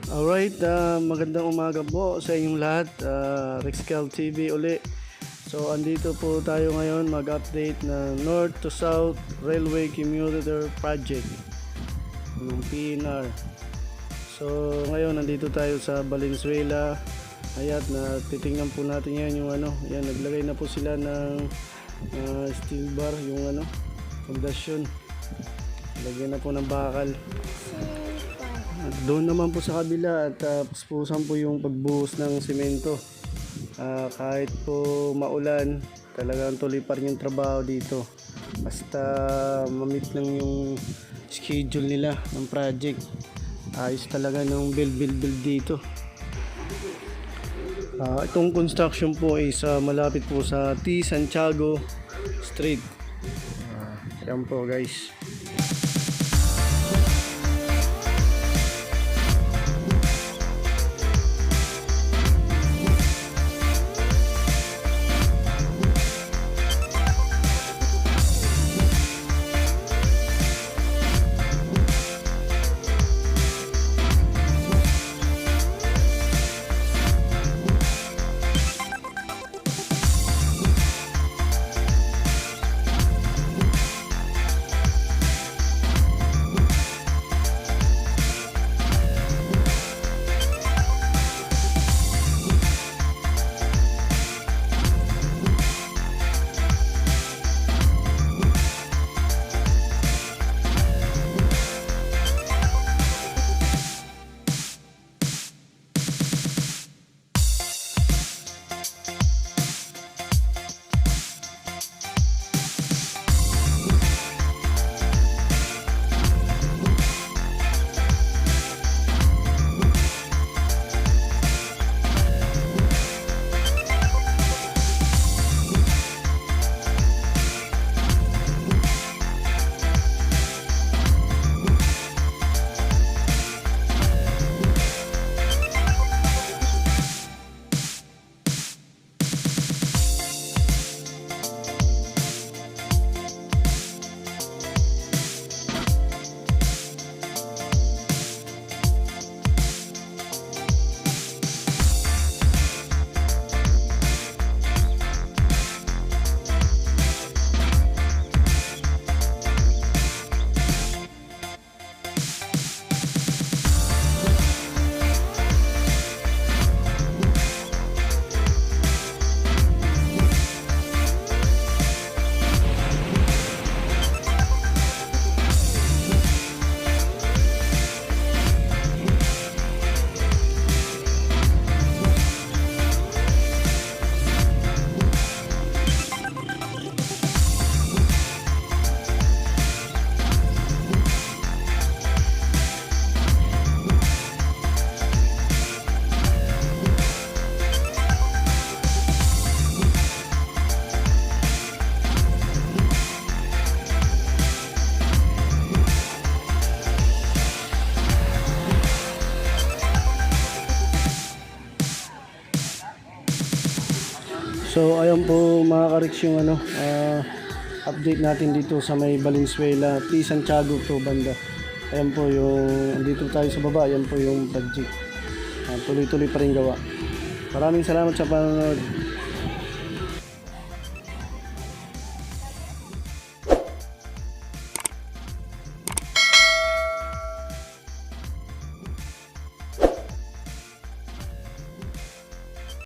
Alright, magandang umaga po sa inyong lahat. RickzCalTV uli. So, andito po tayo ngayon mag-update ng North-to-South Railway Commuter Project ng PNR. So, ngayon nandito tayo sa Valenzuela. Ayan, titingnan po natin yan yung yan, naglagay na po sila ng steel bar, yung fondasyon. Lagyan na po ng bakal. At doon naman po sa kabila at puspusan po yung pagbuhos ng semento. Kahit po maulan, talagang tuloy pa rin yung trabaho dito. Basta mamit lang yung schedule nila ng project. Ayos talaga ng build dito. Itong construction po is malapit po sa T. Santiago Street. Yan po guys. So ayan po mga ka-Ricks yung update natin dito sa may Valenzuela, T. Santiago to banda. Ayan po yung dito tayo sa baba, ayan po yung project. Tuloy-tuloy pa rin gawa. Maraming salamat sa panonood.